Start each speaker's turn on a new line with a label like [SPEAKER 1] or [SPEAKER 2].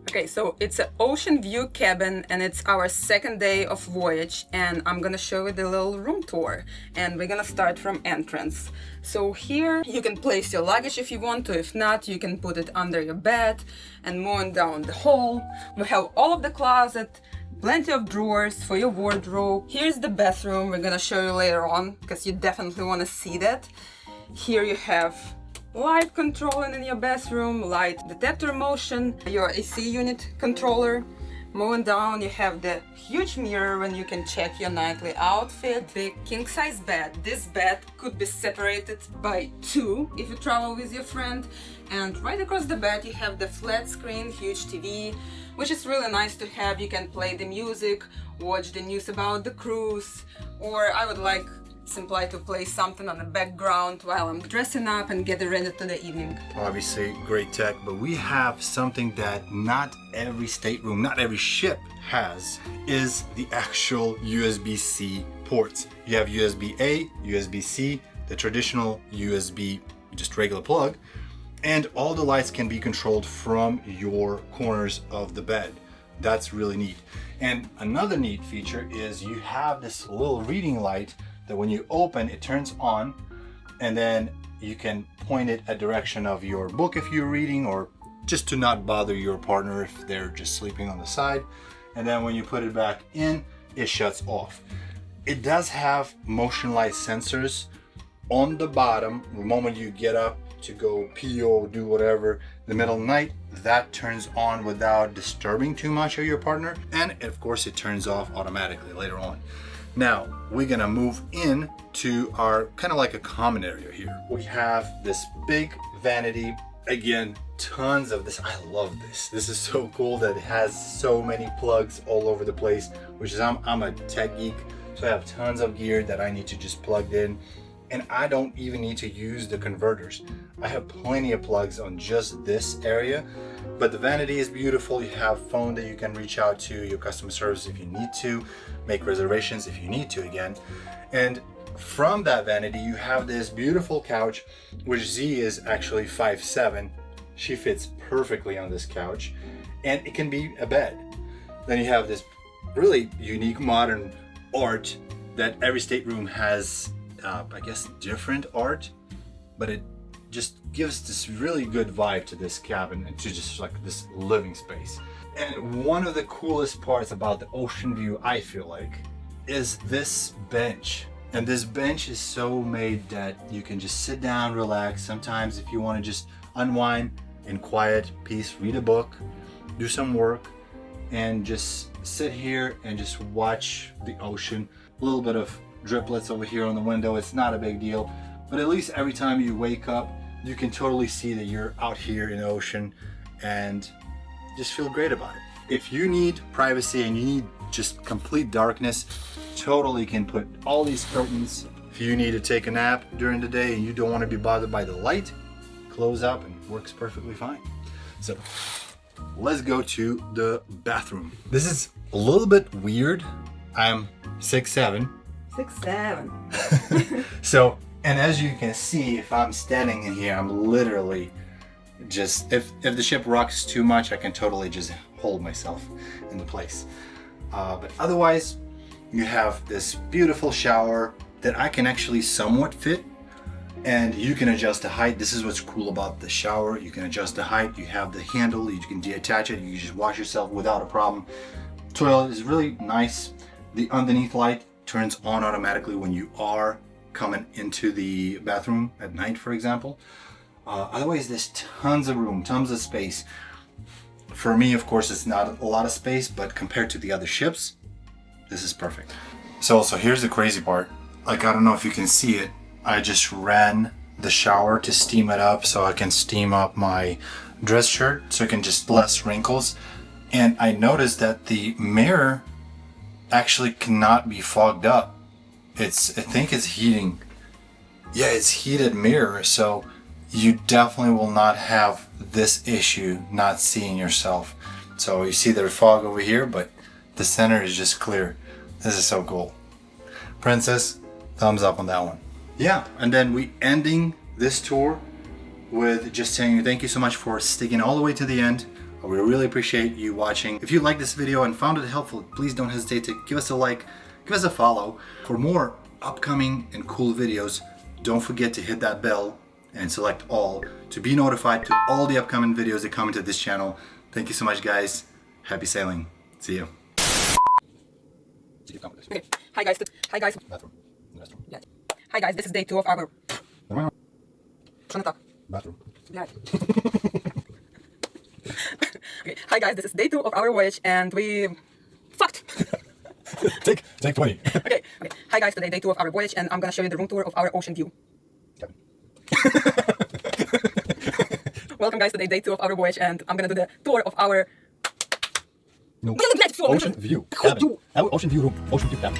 [SPEAKER 1] Okay, so it's an ocean view cabin and it's our second day of voyage, and I'm gonna show you the little room tour, and we're gonna start from entrance. So here you can place your luggage if you want to. If not, you can put it under your bed. And moving down the hall, we have all of the closet, plenty of drawers for your wardrobe. Here's the bathroom. We're gonna show you later on because you definitely want to see that. Here you have light controlling in your bathroom, light detector motion, your AC unit controller. Moving down, you have the huge mirror when you can check your nightly outfit. The king size bed. This bed could be separated by two if you travel with your friend. And right across the bed you have the flat screen, huge TV, which is really nice to have. You can play the music, watch the news about the cruise, or I would like simply to play something on the background while I'm dressing up and getting ready to the evening.
[SPEAKER 2] Obviously great tech, but we have something that not every stateroom, not every ship has, is the actual USB-C ports. You have USB-A, USB-C, the traditional USB, just regular plug, and all the lights can be controlled from your corners of the bed. That's really neat. And another neat feature is you have this little reading light that when you open, it turns on, and then you can point it a direction of your book if you're reading, or just to not bother your partner if they're just sleeping on the side. And then when you put it back in, it shuts off. It does have motion light sensors on the bottom. The moment you get up to go pee or do whatever in the middle of the night, that turns on without disturbing too much of your partner. And of course it turns off automatically later on. Now we're gonna move in to our kind of like a common area here. We have this big vanity. Again, tons of this. I love this. This is so cool that it has so many plugs all over the place, which is, I'm a tech geek, so I have tons of gear that I need to just plug in. And I don't even need to use the converters. I have plenty of plugs on just this area, but the vanity is beautiful. You have phone that you can reach out to your customer service if you need to, make reservations if you need to again. And from that vanity, you have this beautiful couch, which Z is actually 5'7". She fits perfectly on this couch, and it can be a bed. Then you have this really unique modern art that every stateroom has. I guess different art, but it just gives this really good vibe to this cabin and to just like this living space. And one of the coolest parts about the ocean view, I feel like, is this bench. And this bench is so made that you can just sit down, relax. Sometimes if you want to just unwind in quiet peace, read a book, do some work, and just sit here and just watch the ocean. A little bit of driplets over here on the window, it's not a big deal, but at least every time you wake up you can totally see that you're out here in the ocean and just feel great about it. If you need privacy and you need just complete darkness, totally can put all these curtains. If you need to take a nap during the day and you don't want to be bothered by the light, close up and it works perfectly fine. So let's go to the bathroom. This is a little bit weird. I'm 6'7".
[SPEAKER 1] 6'7".
[SPEAKER 2] So, and as you can see, if I'm standing in here, I'm literally just, if the ship rocks too much, I can totally just hold myself into place. But otherwise, you have this beautiful shower that I can actually somewhat fit, and you can adjust the height. This is what's cool about the shower. You can adjust the height. You have the handle. You can detach it. You can just wash yourself without a problem. Toilet is really nice. The underneath light turns on automatically when you are coming into the bathroom at night, for example. Otherwise, there's tons of room, tons of space. For me, of course, it's not a lot of space, but compared to the other ships, this is perfect. So here's the crazy part. Like, I don't know if you can see it. I just ran the shower to steam it up so I can steam up my dress shirt so it can just less wrinkles. And I noticed that the mirror actually cannot be fogged up. I think it's heating. Yeah, it's heated mirror, so you definitely will not have this issue not seeing yourself. So you see the fog over here, but the center is just clear. This is so cool. Princess, thumbs up on that one. Yeah, and then we ending this tour with just saying thank you so much for sticking all the way to the end. We really appreciate you watching. If you liked this video and found it helpful, please don't hesitate to give us a like, give us a follow. For more upcoming and cool videos, don't forget to hit that bell and select all to be notified to all the upcoming videos that come into this channel. Thank you so much, guys. Happy sailing. See you.
[SPEAKER 1] Okay. Hi guys. Hi guys.
[SPEAKER 2] Bathroom. Restroom.
[SPEAKER 1] Yeah. Hi guys. This is day 2 of our.
[SPEAKER 2] Bathroom.
[SPEAKER 1] Okay. Hi guys. This is day 2 of our voyage, and we fucked.
[SPEAKER 2] Take 20.
[SPEAKER 1] Okay. Hi guys. Today day 2 of our voyage, and I'm gonna show you the room tour of our ocean view. Welcome guys. Today day 2 of our voyage, and I'm gonna do the tour of our.
[SPEAKER 2] No. Ocean view. Cabin. Our ocean view room. Ocean view cabin.